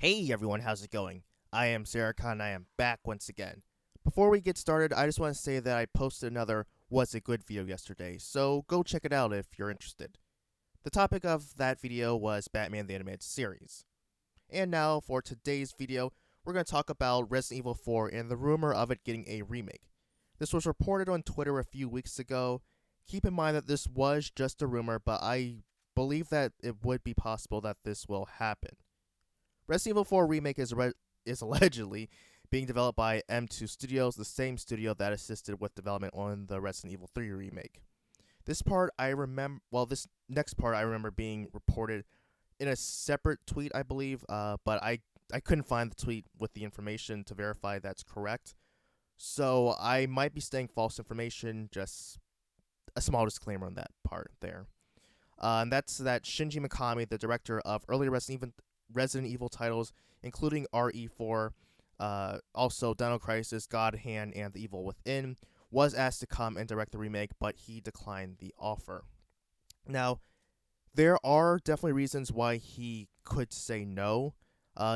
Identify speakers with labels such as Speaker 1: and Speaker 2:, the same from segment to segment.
Speaker 1: Hey everyone, how's it going? I am iamxeracon and I am back once again. Before we get started, I just want to say that I posted another Was It Good video yesterday, so go check it out if you're interested. The topic of that video was Batman the Animated Series. And now for today's video, we're going to talk about Resident Evil 4 and the rumor of it getting a remake. This was reported on Twitter a few weeks ago. Keep in mind that this was just a rumor, but I believe that it would be possible that this will happen. Resident Evil 4 Remake is allegedly being developed by M2 Studios, the same studio that assisted with development on the Resident Evil 3 remake. This next part I remember being reported in a separate tweet, I believe, but I couldn't find the tweet with the information to verify that's correct. So I might be saying false information, just a small disclaimer on that part there. And that's that Shinji Mikami, the director of earlier Resident Evil titles, including RE4, also Dino Crisis, God Hand, and The Evil Within, was asked to come and direct the remake, but he declined the offer. Now, there are definitely reasons why he could say no.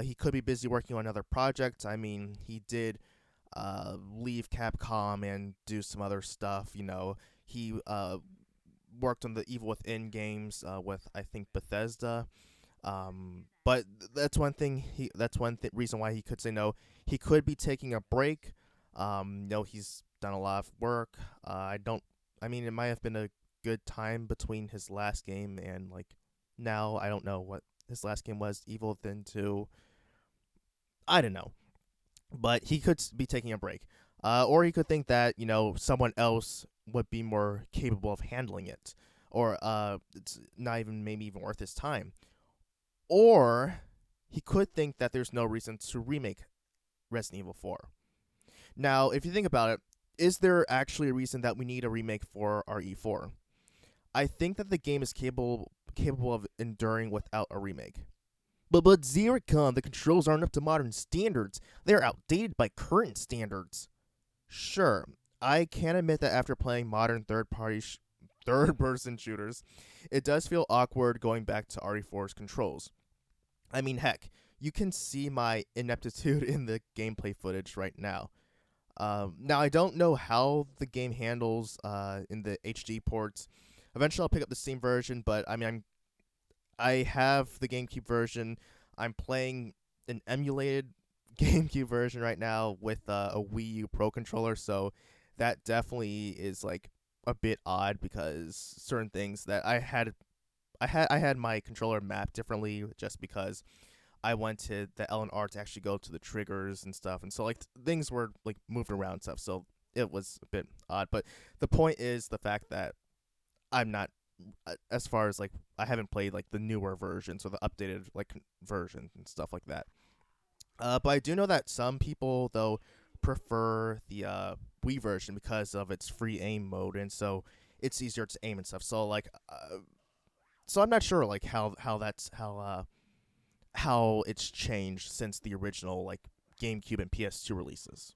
Speaker 1: He could be busy working on another project. I mean, he did leave Capcom and do some other stuff. He worked on the Evil Within games with, I think, Bethesda. But that's one thing. Reason why he could say no. He could be taking a break. He's done a lot of work. I mean, it might have been a good time between his last game and now. I don't know what his last game was. Evil Within 2. I don't know, but he could be taking a break. Or he could think that someone else would be more capable of handling it, or it's not even maybe even worth his time. Or he could think that there's no reason to remake Resident Evil 4. Now, if you think about it, is there actually a reason that we need a remake for RE4? I think that the game is capable of enduring without a remake. But Xeracon, the controls aren't up to modern standards. They're outdated by current standards. Sure, I can admit that after playing modern third-person shooters, it does feel awkward going back to RE4's controls. I mean, heck, you can see my ineptitude in the gameplay footage right now. Now, I don't know how the game handles in the HD ports. Eventually, I'll pick up the Steam version, but I mean, I have the GameCube version. I'm playing an emulated GameCube version right now with a Wii U Pro controller, so that definitely is a bit odd because certain things that I had my controller mapped differently just because I wanted the L and R to actually go to the triggers and stuff, and so things were moved around and stuff, so it was a bit odd. But the point is the fact that I'm not, as far as I haven't played the newer versions or the updated version and stuff like that. But I do know that some people though prefer the Wii version because of its free aim mode, and so it's easier to aim and stuff. So I'm not sure how it's changed since the original GameCube and PS2 releases.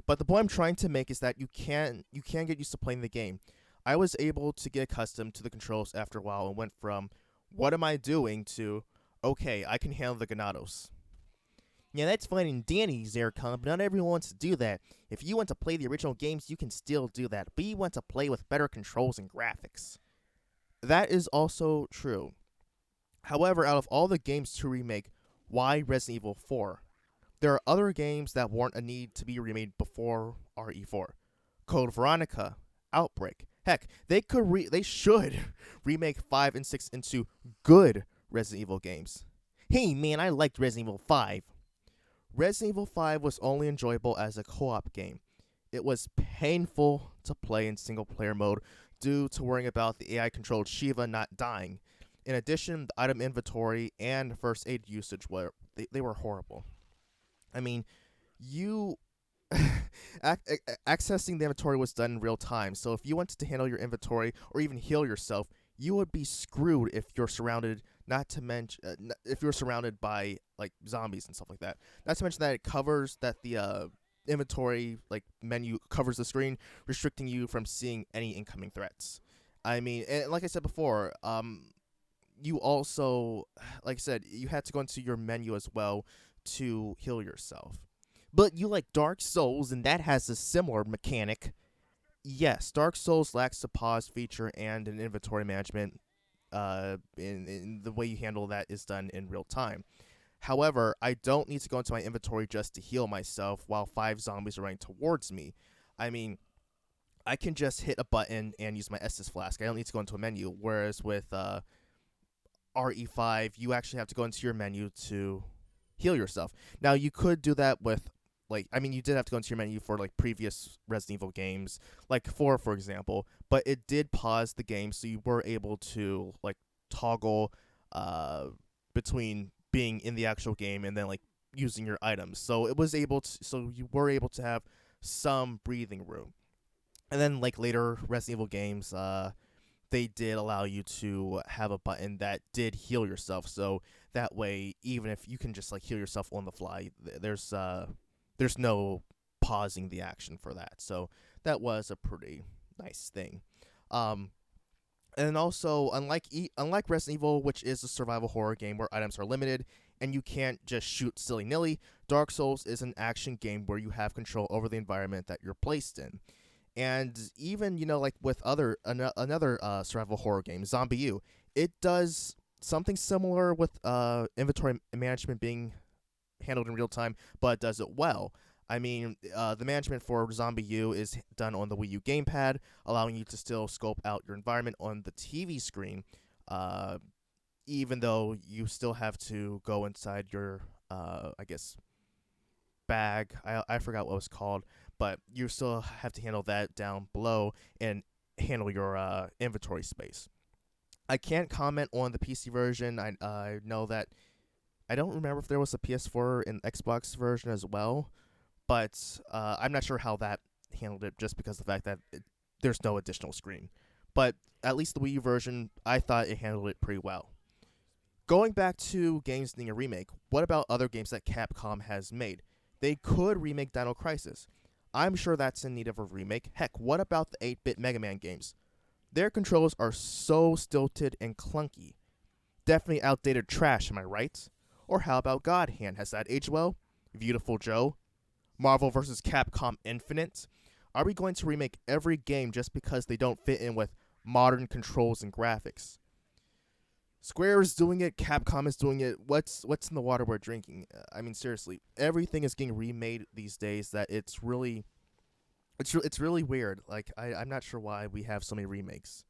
Speaker 1: But the point I'm trying to make is that you can get used to playing the game. I was able to get accustomed to the controls after a while and went from what am I doing to okay, I can handle the Ganados. Yeah, that's fine and dandy, Xeracon, but not everyone wants to do that. If you want to play the original games, you can still do that, but you want to play with better controls and graphics. That is also true. However, out of all the games to remake, why Resident Evil 4? There are other games that warrant a need to be remade before RE4. Code Veronica, Outbreak. Heck, they should remake 5 and 6 into good Resident Evil games. Hey man, I liked Resident Evil 5. Resident Evil 5 was only enjoyable as a co-op game. It was painful to play in single-player mode due to worrying about the AI-controlled Shiva not dying. In addition, the item inventory and first aid usage they were horrible. I mean, you accessing the inventory was done in real time, so if you wanted to handle your inventory or even heal yourself, you would be screwed if you're surrounded. Not to mention, if you're surrounded by zombies and stuff like that. Not to mention that it covers that the inventory menu covers the screen, restricting you from seeing any incoming threats. I mean, and like I said before, you also, like I said, you had to go into your menu as well to heal yourself. But you like Dark Souls, and that has a similar mechanic. Yes, Dark Souls lacks a pause feature and an inventory management. In the way you handle that is done in real time. However, I don't need to go into my inventory just to heal myself while five zombies are running towards me. I mean, I can just hit a button and use my Estus flask. I don't need to go into a menu. Whereas with RE5, you actually have to go into your menu to heal yourself. Now, you could do that with, like, I mean, you did have to go into your menu for, like, previous Resident Evil games, like 4, for example, but it did pause the game, so you were able to, like, toggle uh, between being in the actual game and then, like, using your items. So it was able to, so you were able to have some breathing room. And then, like, later Resident Evil games, they did allow you to have a button that did heal yourself. So that way, even if you can just like heal yourself on the fly, there's no pausing the action for that. So that was a pretty nice thing. Um, and also, unlike Resident Evil, which is a survival horror game where items are limited and you can't just shoot silly nilly, Dark Souls is an action game where you have control over the environment that you're placed in. And even like with another survival horror game, Zombie U, it does something similar with inventory management being handled in real time, but it does it well. I mean, the management for Zombie U is done on the Wii U gamepad, allowing you to still scope out your environment on the TV screen, uh, even though you still have to go inside your, I guess, bag. I forgot what it was called, but you still have to handle that down below and handle your inventory space. I can't comment on the PC version. I know that I don't remember if there was a PS4 and Xbox version as well, but I'm not sure how that handled it just because of the fact that there's no additional screen. But at least the Wii U version, I thought it handled it pretty well. Going back to games needing a remake, what about other games that Capcom has made? They could remake Dino Crisis. I'm sure that's in need of a remake. Heck, what about the 8-bit Mega Man games? Their controls are so stilted and clunky. Definitely outdated trash, am I right? Or how about God Hand? Has that aged well? Beautiful Joe? Marvel vs. Capcom Infinite? Are we going to remake every game just because they don't fit in with modern controls and graphics? Square is doing it, Capcom is doing it. What's in the water we're drinking? I mean, seriously, everything is getting remade these days. That it's really weird. Like I'm not sure why we have so many remakes.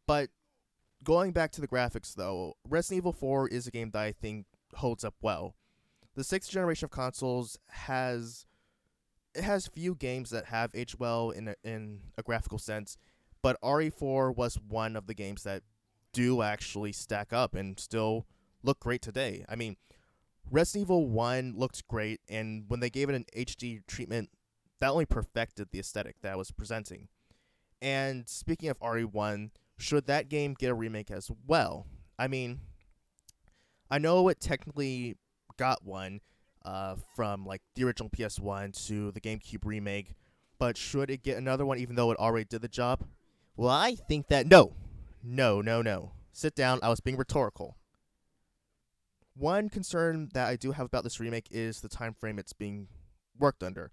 Speaker 1: But going back to the graphics, though, Resident Evil 4 is a game that I think holds up well. The sixth generation of consoles has few games that have aged well in a graphical sense, but RE4 was one of the games that do actually stack up and still look great today. I mean, Resident Evil 1 looked great, and when they gave it an HD treatment, that only perfected the aesthetic that I was presenting. And speaking of RE1, should that game get a remake as well? I mean, I know it technically got one from like the original PS1 to the GameCube remake, but should it get another one even though it already did the job? Well, I think that no. No, no, no. Sit down, I was being rhetorical. One concern that I do have about this remake is the time frame it's being worked under.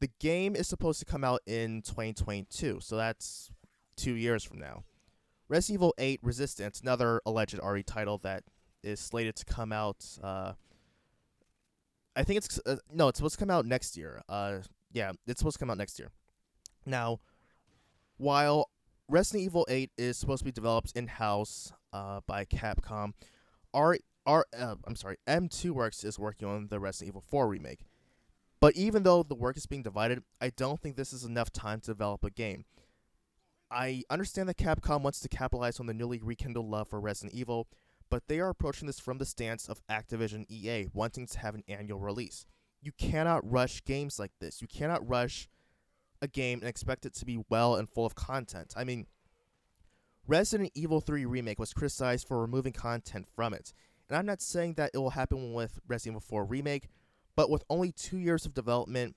Speaker 1: The game is supposed to come out in 2022, so that's 2 years from now. Resident Evil 8 Resistance, another alleged RE title that is slated to come out. I think it's no, it's supposed to come out next year. Yeah, it's supposed to come out next year. Now, while Resident Evil 8 is supposed to be developed in house by Capcom, M2 Works is working on the Resident Evil 4 remake. But even though the work is being divided, I don't think this is enough time to develop a game. I understand that Capcom wants to capitalize on the newly rekindled love for Resident Evil, but they are approaching this from the stance of Activision EA wanting to have an annual release. You cannot rush games like this. You cannot rush a game and expect it to be well and full of content. I mean, Resident Evil 3 Remake was criticized for removing content from it. And I'm not saying that it will happen with Resident Evil 4 Remake, but with only 2 years of development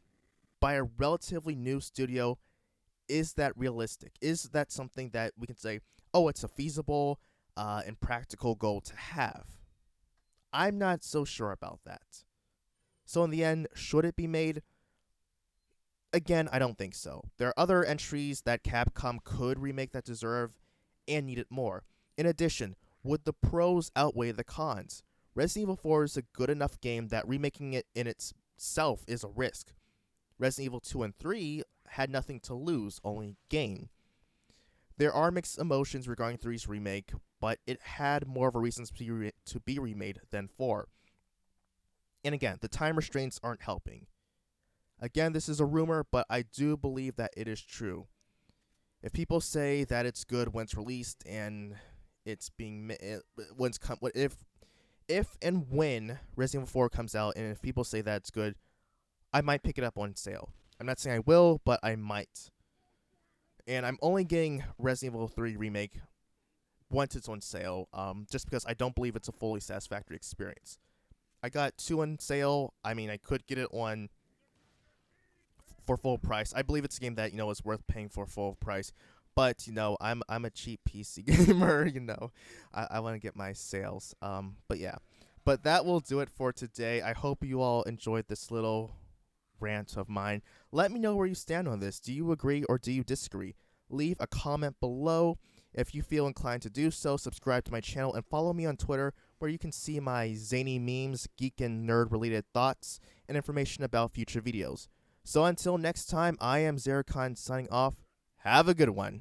Speaker 1: by a relatively new studio, is that realistic? Is that something that we can say, oh, it's a feasible and practical goal to have. I'm not so sure about that. So in the end, should it be made? Again, I don't think so. There are other entries that Capcom could remake that deserve and need it more. In addition, would the pros outweigh the cons? Resident Evil 4 is a good enough game that remaking it in itself is a risk. Resident Evil 2 and 3 had nothing to lose, only gain. There are mixed emotions regarding 3's remake, but it had more of a reason to be remade than 4. And again, the time restraints aren't helping. Again, this is a rumor, but I do believe that it is true. If people say that it's good when it's released and it's being if and when Resident Evil 4 comes out, and if people say that it's good, I might pick it up on sale. I'm not saying I will, but I might. And I'm only getting Resident Evil 3 Remake once it's on sale, just because I don't believe it's a fully satisfactory experience. I got 2 on sale. I mean, I could get it on for full price. I believe it's a game that is worth paying for full price. But I'm a cheap PC gamer. I want to get my sales. But yeah, but that will do it for today. I hope you all enjoyed this little rant of mine. Let me know where you stand on this. Do you agree or do you disagree? Leave a comment below if you feel inclined to do so. Subscribe to my channel and follow me on Twitter, where you can see my zany memes, geek and nerd related thoughts, and information about future videos. So until next time, I am iamxeracon signing off. Have a good one.